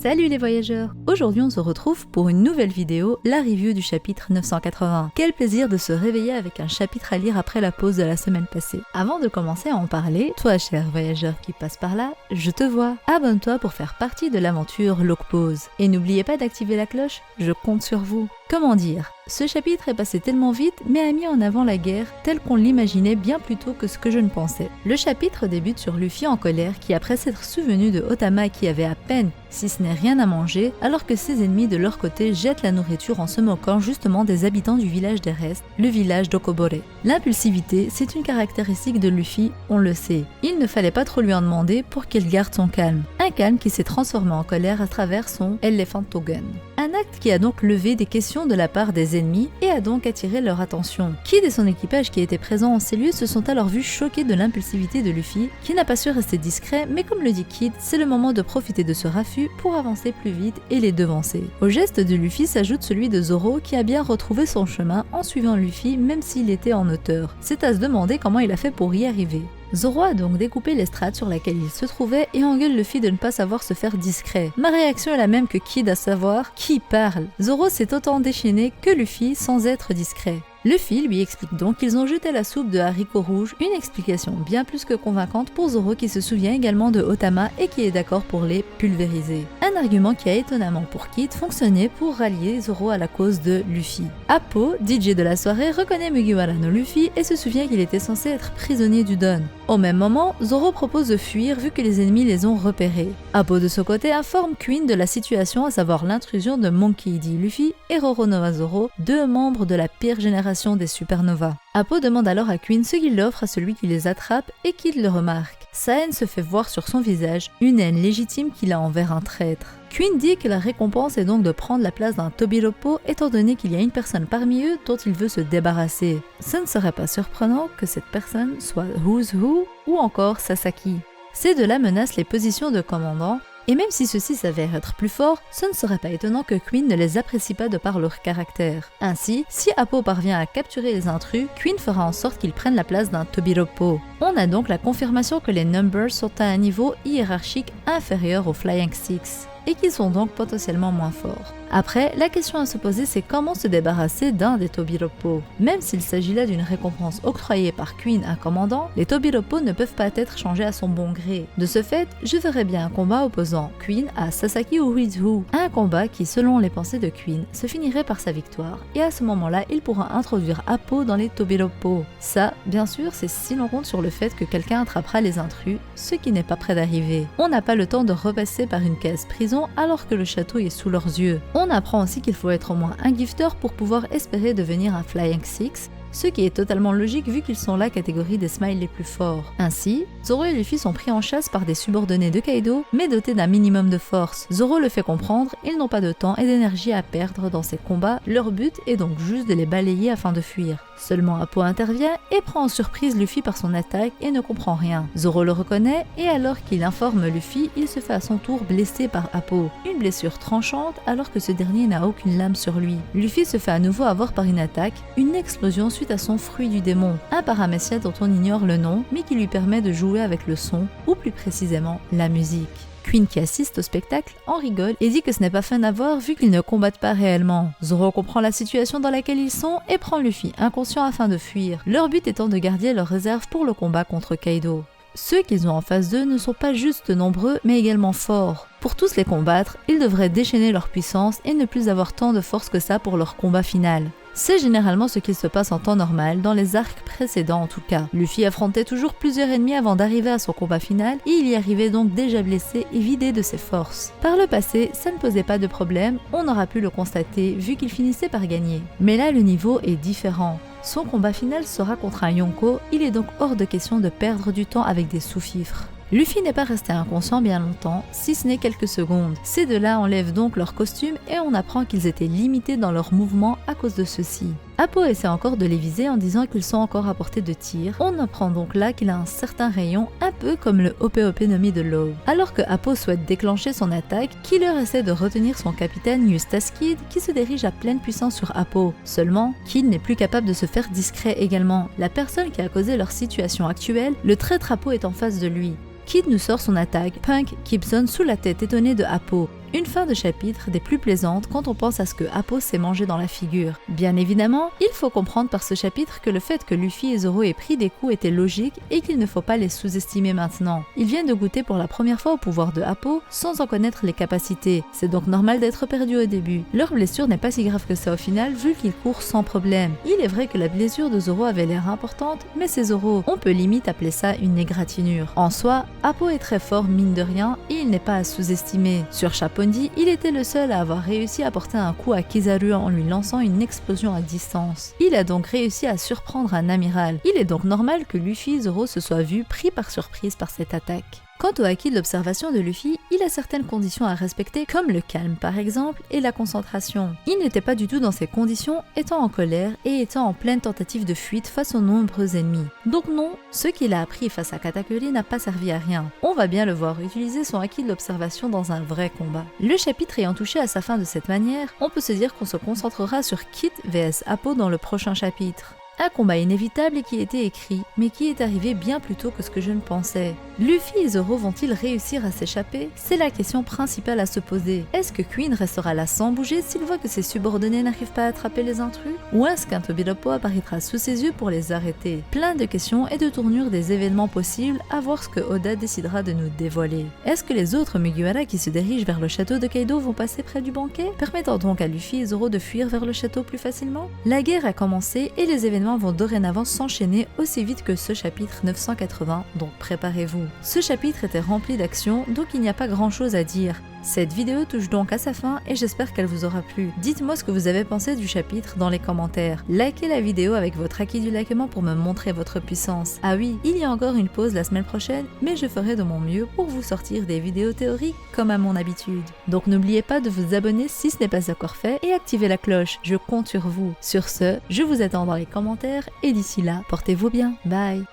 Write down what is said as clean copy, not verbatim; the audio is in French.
Salut les voyageurs! Aujourd'hui on se retrouve pour une nouvelle vidéo, la review du chapitre 980. Quel plaisir de se réveiller avec un chapitre à lire après la pause de la semaine passée. Avant de commencer à en parler, toi cher voyageur qui passe par là, je te vois. Abonne-toi pour faire partie de l'aventure Logpause. Et n'oubliez pas d'activer la cloche, je compte sur vous. Comment dire? Ce chapitre est passé tellement vite, mais a mis en avant la guerre telle qu'on l'imaginait bien plus tôt que ce que je ne pensais. Le chapitre débute sur Luffy en colère qui, après s'être souvenu de Otama qui avait à peine, si ce n'est rien à manger, alors que ses ennemis de leur côté jettent la nourriture en se moquant justement des habitants du village des restes, le village d'Okobore. L'impulsivité, c'est une caractéristique de Luffy, on le sait. Il ne fallait pas trop lui en demander pour qu'il garde son calme. Un calme qui s'est transformé en colère à travers son Elephant Togen. Un acte qui a donc levé des questions de la part des ennemis et a donc attiré leur attention. Kid et son équipage qui étaient présents en ces lieux se sont alors vus choqués de l'impulsivité de Luffy, qui n'a pas su rester discret, mais comme le dit Kid, c'est le moment de profiter de ce raffut pour avancer plus vite et les devancer. Au geste de Luffy s'ajoute celui de Zoro qui a bien retrouvé son chemin en suivant Luffy même s'il était en hauteur. C'est à se demander comment il a fait pour y arriver. Zoro a donc découpé l'estrade sur laquelle il se trouvait et engueule Luffy de ne pas savoir se faire discret. Ma réaction est la même que Kid, à savoir qui parle. Zoro s'est autant déchaîné que Luffy sans être discret. Luffy lui explique donc qu'ils ont jeté la soupe de haricots rouges, une explication bien plus que convaincante pour Zoro qui se souvient également de Otama et qui est d'accord pour les pulvériser. Un argument qui a étonnamment pour Kid fonctionné pour rallier Zoro à la cause de Luffy. Appo, DJ de la soirée, reconnaît Mugiwara no Luffy et se souvient qu'il était censé être prisonnier du Don. Au même moment, Zoro propose de fuir vu que les ennemis les ont repérés. Appo de ce côté informe Queen de la situation, à savoir l'intrusion de Monkey D. Luffy et Roronoa Zoro, deux membres de la pire génération des supernovas. Appo demande alors à Queen ce qu'il offre à celui qui les attrape et Kid le remarque. Sa haine se fait voir sur son visage, une haine légitime qu'il a envers un traître. Queen dit que la récompense est donc de prendre la place d'un Tobiropo étant donné qu'il y a une personne parmi eux dont il veut se débarrasser. Ce ne serait pas surprenant que cette personne soit Who's Who ou encore Sasaki. Ces deux-là menacent les positions de commandant. Et même si ceux-ci s'avèrent être plus forts, ce ne serait pas étonnant que Queen ne les apprécie pas de par leur caractère. Ainsi, si Appo parvient à capturer les intrus, Queen fera en sorte qu'ils prennent la place d'un Tobiropo. On a donc la confirmation que les Numbers sont à un niveau hiérarchique inférieur aux Flying Six, et qu'ils sont donc potentiellement moins forts. Après, la question à se poser c'est comment se débarrasser d'un des Tobiropo. Même s'il s'agit là d'une récompense octroyée par Queen à un commandant, les Tobiropo ne peuvent pas être changés à son bon gré. De ce fait, je verrais bien un combat opposant Queen à Sasaki ou Who's un combat qui, selon les pensées de Queen, se finirait par sa victoire, et à ce moment-là, il pourra introduire Appo dans les Tobiropo. Ça, bien sûr, c'est si l'on compte sur le fait que quelqu'un attrapera les intrus, ce qui n'est pas près d'arriver. On n'a pas le temps de repasser par une case prison alors que le château est sous leurs yeux. On apprend aussi qu'il faut être au moins un gifter pour pouvoir espérer devenir un Flying Six, ce qui est totalement logique vu qu'ils sont la catégorie des smiles les plus forts. Ainsi, Zoro et Luffy sont pris en chasse par des subordonnés de Kaido, mais dotés d'un minimum de force. Zoro le fait comprendre, ils n'ont pas de temps et d'énergie à perdre dans ces combats, leur but est donc juste de les balayer afin de fuir. Seulement Appo intervient et prend en surprise Luffy par son attaque et ne comprend rien. Zoro le reconnaît et alors qu'il informe Luffy, il se fait à son tour blesser par Appo. Une blessure tranchante alors que ce dernier n'a aucune lame sur lui. Luffy se fait à nouveau avoir par une attaque, une explosion suite à son fruit du démon, un paramécia dont on ignore le nom mais qui lui permet de jouer avec le son, ou plus précisément la musique. Queen qui assiste au spectacle en rigole et dit que ce n'est pas fun à voir vu qu'ils ne combattent pas réellement. Zoro comprend la situation dans laquelle ils sont et prend Luffy inconscient afin de fuir, leur but étant de garder leur réserve pour le combat contre Kaido. Ceux qu'ils ont en face d'eux ne sont pas juste nombreux mais également forts. Pour tous les combattre, ils devraient déchaîner leur puissance et ne plus avoir tant de force que ça pour leur combat final. C'est généralement ce qu'il se passe en temps normal, dans les arcs précédents en tout cas. Luffy affrontait toujours plusieurs ennemis avant d'arriver à son combat final et il y arrivait donc déjà blessé et vidé de ses forces. Par le passé, ça ne posait pas de problème, on aura pu le constater vu qu'il finissait par gagner. Mais là le niveau est différent. Son combat final sera contre un Yonko, il est donc hors de question de perdre du temps avec des sous-fifres. Luffy n'est pas resté inconscient bien longtemps, si ce n'est quelques secondes. Ces deux-là enlèvent donc leur costume et on apprend qu'ils étaient limités dans leurs mouvements à cause de ceci. Appo essaie encore de les viser en disant qu'ils sont encore à portée de tir. On apprend donc là qu'il a un certain rayon, un peu comme le Ope Nomi de Law. Alors que Appo souhaite déclencher son attaque, Killer essaie de retenir son capitaine Eustace Kid qui se dirige à pleine puissance sur Appo. Seulement, Kid n'est plus capable de se faire discret également. La personne qui a causé leur situation actuelle, le traître Appo est en face de lui. Kid nous sort son attaque, Punk Gibson sous la tête étonnée de Appo. Une fin de chapitre des plus plaisantes quand on pense à ce que Appo s'est mangé dans la figure. Bien évidemment, il faut comprendre par ce chapitre que le fait que Luffy et Zoro aient pris des coups était logique et qu'il ne faut pas les sous-estimer maintenant. Ils viennent de goûter pour la première fois au pouvoir de Appo sans en connaître les capacités. C'est donc normal d'être perdu au début. Leur blessure n'est pas si grave que ça au final vu qu'ils courent sans problème. Il est vrai que la blessure de Zoro avait l'air importante, mais c'est Zoro. On peut limite appeler ça une égratignure. En soi, Appo est très fort mine de rien et il n'est pas à sous-estimer. Sur Chapondi, il était le seul à avoir réussi à porter un coup à Kizaru en lui lançant une explosion à distance. Il a donc réussi à surprendre un amiral. Il est donc normal que Luffy et Zoro se soient vus pris par surprise par cette attaque. Quant au haki de l'observation de Luffy, il a certaines conditions à respecter comme le calme par exemple et la concentration. Il n'était pas du tout dans ces conditions étant en colère et étant en pleine tentative de fuite face aux nombreux ennemis. Donc non, ce qu'il a appris face à Katakuri n'a pas servi à rien. On va bien le voir utiliser son haki de l'observation dans un vrai combat. Le chapitre ayant touché à sa fin de cette manière, on peut se dire qu'on se concentrera sur Kid vs Appo dans le prochain chapitre. Un combat inévitable et qui était écrit, mais qui est arrivé bien plus tôt que ce que je ne pensais. Luffy et Zoro vont-ils réussir à s'échapper? C'est la question principale à se poser. Est-ce que Queen restera là sans bouger s'il voit que ses subordonnés n'arrivent pas à attraper les intrus? Ou est-ce qu'un Tobilopo apparaîtra sous ses yeux pour les arrêter? Plein de questions et de tournures des événements possibles, à voir ce que Oda décidera de nous dévoiler. Est-ce que les autres Mugiwara qui se dirigent vers le château de Kaido vont passer près du banquet, permettant donc à Luffy et Zoro de fuir vers le château plus facilement? La guerre a commencé et les événements vont dorénavant s'enchaîner aussi vite que ce chapitre 980, donc préparez-vous. Ce chapitre était rempli d'actions, donc il n'y a pas grand chose à dire. Cette vidéo touche donc à sa fin et j'espère qu'elle vous aura plu. Dites-moi ce que vous avez pensé du chapitre dans les commentaires. Likez la vidéo avec votre acquis du likement pour me montrer votre puissance. Ah oui, il y a encore une pause la semaine prochaine, mais je ferai de mon mieux pour vous sortir des vidéos théoriques comme à mon habitude. Donc n'oubliez pas de vous abonner si ce n'est pas encore fait et activez la cloche, je compte sur vous. Sur ce, je vous attends dans les commentaires et d'ici là, portez-vous bien. Bye!